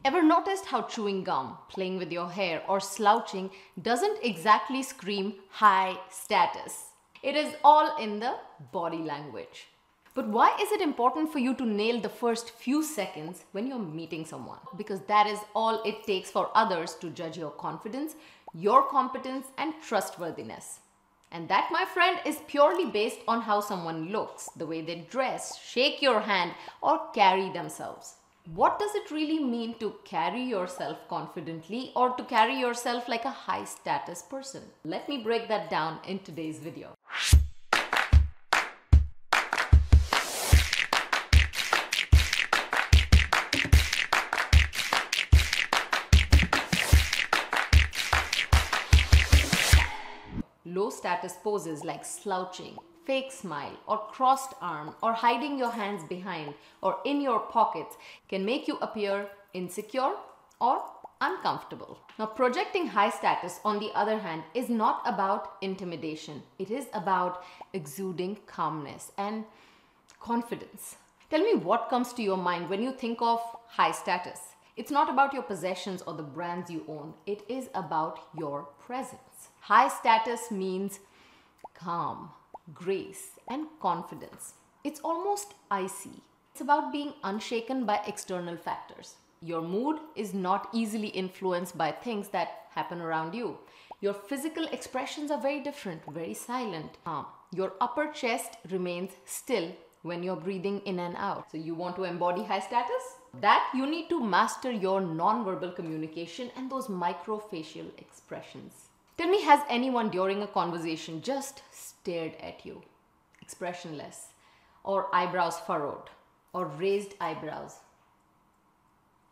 Ever noticed how chewing gum, playing with your hair, or slouching doesn't exactly scream high status? It is all in the body language. But why is it important for you to nail the first few seconds when you're meeting someone? Because that is all it takes for others to judge your confidence, your competence, and trustworthiness. And that, my friend, is purely based on how someone looks, the way they dress, shake your hand, or carry themselves. What does it really mean to carry yourself confidently or to carry yourself like a high status person? Let me break that down in today's video. Low status poses like slouching, fake smile, or crossed arm, or hiding your hands behind or in your pockets can make you appear insecure or uncomfortable. Now, projecting high status, on the other hand, is not about intimidation. It is about exuding calmness and confidence. Tell me what comes to your mind when you think of high status. It's not about your possessions or the brands you own. It is about your presence. High status means calm, grace, and confidence. It's almost icy. It's about being unshaken by external factors. Your mood is not easily influenced by things that happen around you. Your physical expressions are very different, very silent. Your upper chest remains still when you're breathing in and out. So you want to embody high status? That you need to master your non-verbal communication and those microfacial expressions. Tell me, has anyone during a conversation just stared at you, expressionless, or eyebrows furrowed, or raised eyebrows,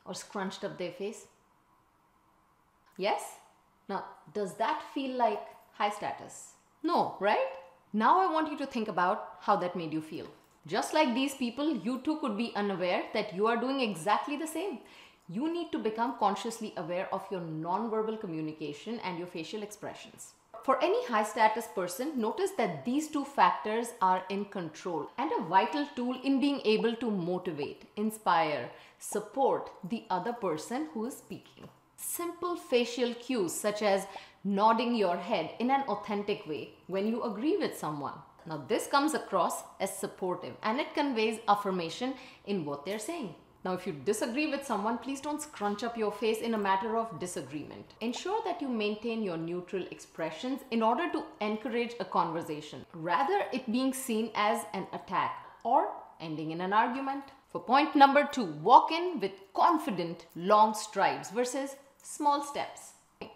or scrunched up their face? Yes? Now, does that feel like high status? No, right? Now I want you to think about how that made you feel. Just like these people, you too could be unaware that you are doing exactly the same. You need to become consciously aware of your non-verbal communication and your facial expressions. For any high status person, notice that these two factors are in control and a vital tool in being able to motivate, inspire, support the other person who is speaking. Simple facial cues such as nodding your head in an authentic way when you agree with someone. Now, this comes across as supportive and it conveys affirmation in what they're saying. Now, if you disagree with someone, please don't scrunch up your face in a matter of disagreement. Ensure that you maintain your neutral expressions in order to encourage a conversation, rather it being seen as an attack or ending in an argument. For point number 2, walk in with confident long strides versus small steps.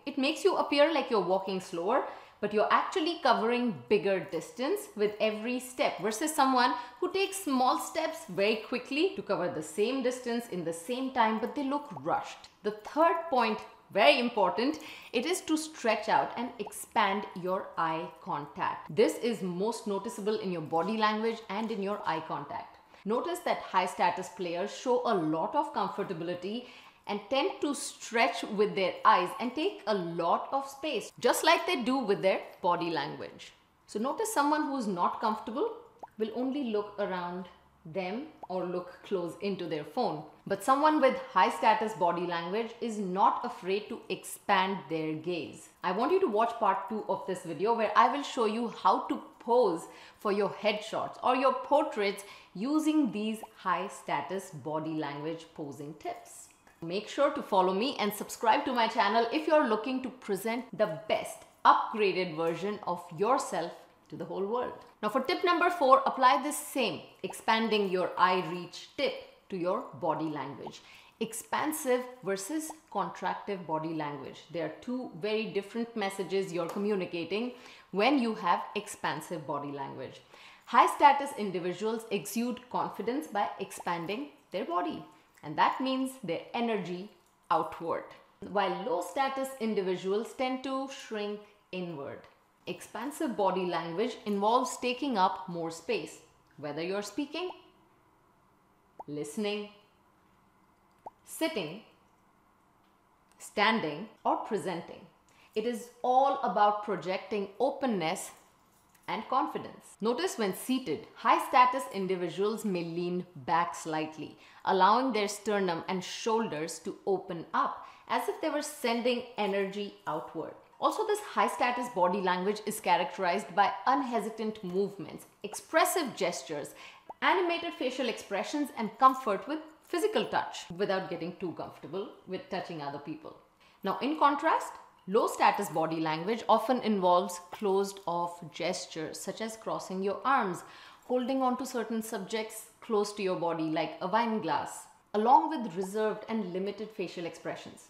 It makes you appear like you're walking slower, but you're actually covering bigger distance with every step versus someone who takes small steps very quickly to cover the same distance in the same time, but they look rushed. The third point, very important, it is to stretch out and expand your eye contact. This is most noticeable in your body language and in your eye contact. Notice that high status players show a lot of comfortability and tend to stretch with their eyes and take a lot of space, just like they do with their body language. So notice someone who's not comfortable will only look around them or look close into their phone. But someone with high status body language is not afraid to expand their gaze. I want you to watch part 2 of this video where I will show you how to pose for your headshots or your portraits using these high status body language posing tips. Make sure to follow me and subscribe to my channel if you're looking to present the best upgraded version of yourself to the whole world. Now, for tip number 4, apply this same expanding your eye reach tip to your body language. Expansive versus contractive body language. There are two very different messages you're communicating when you have expansive body language. High status individuals exude confidence by expanding their body. And that means their energy outward, while low status individuals tend to shrink inward. Expansive body language involves taking up more space, whether you're speaking, listening, sitting, standing, or presenting. It is all about projecting openness and confidence. Notice when seated, high-status individuals may lean back slightly, allowing their sternum and shoulders to open up as if they were sending energy outward. Also, this high-status body language is characterized by unhesitant movements, expressive gestures, animated facial expressions, and comfort with physical touch without getting too comfortable with touching other people. Now, in contrast, low-status body language often involves closed-off gestures such as crossing your arms, holding on to certain subjects close to your body like a wine glass, along with reserved and limited facial expressions.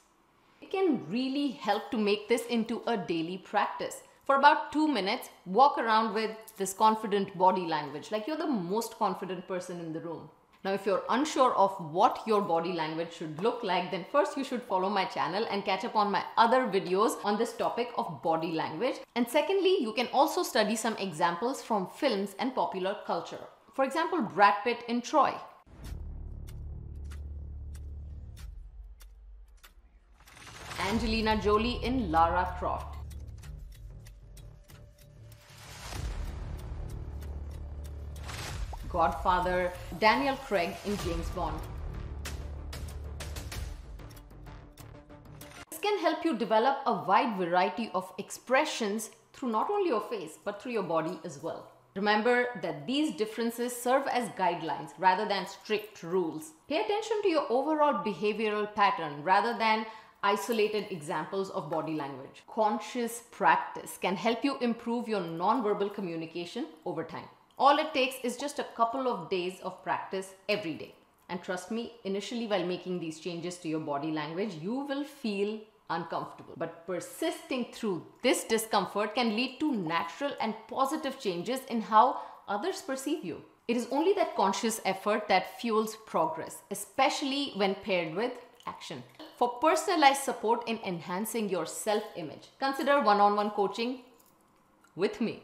It can really help to make this into a daily practice. For about 2 minutes, walk around with this confident body language, like you're the most confident person in the room. Now, if you're unsure of what your body language should look like, then first you should follow my channel and catch up on my other videos on this topic of body language. And secondly, you can also study some examples from films and popular culture. For example, Brad Pitt in Troy. Angelina Jolie in Lara Croft. Godfather Daniel Craig in James Bond. This can help you develop a wide variety of expressions through not only your face but through your body as well. Remember that these differences serve as guidelines rather than strict rules. Pay attention to your overall behavioral pattern rather than isolated examples of body language. Conscious practice can help you improve your non-verbal communication over time. All it takes is just a couple of days of practice every day. And trust me, initially while making these changes to your body language, you will feel uncomfortable. But persisting through this discomfort can lead to natural and positive changes in how others perceive you. It is only that conscious effort that fuels progress, especially when paired with action. For personalized support in enhancing your self-image, consider one-on-one coaching with me.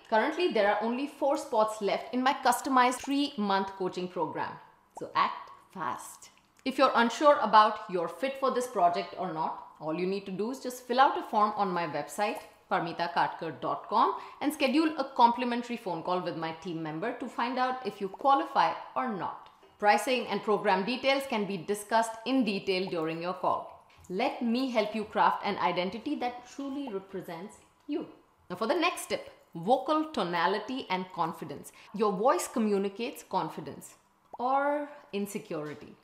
Currently, there are only 4 spots left in my customized 3-month coaching program. So act fast. If you're unsure about you're fit for this project or not, all you need to do is just fill out a form on my website, 𝐕𝐭𝐡𝐞𝐫.com, and schedule a complimentary phone call with my team member to find out if you qualify or not. Pricing and program details can be discussed in detail during your call. Let me help you craft an identity that truly represents you. Now for the next tip. Vocal tonality and confidence. Your voice communicates confidence or insecurity,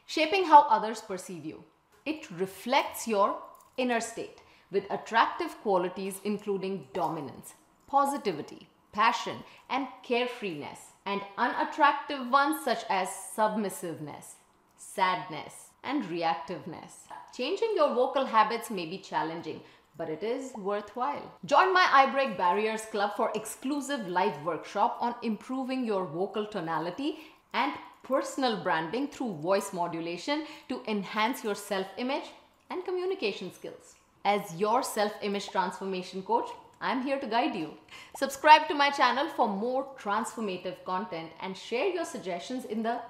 shaping how others perceive you. It reflects your inner state with attractive qualities including dominance, positivity, passion, and carefreeness, and unattractive ones such as submissiveness, sadness, and reactiveness. Changing your vocal habits may be challenging, but it is worthwhile. Join my I Break Barriers Club for exclusive live workshop on improving your vocal tonality and personal branding through voice modulation to enhance your self-image and communication skills. As your self-image transformation coach, I'm here to guide you. Subscribe to my channel for more transformative content and share your suggestions in the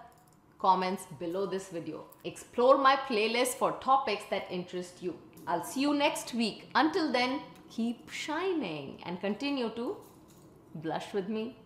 comments below this video. Explore my playlist for topics that interest you. I'll see you next week. Until then, keep shining and continue to blush with me.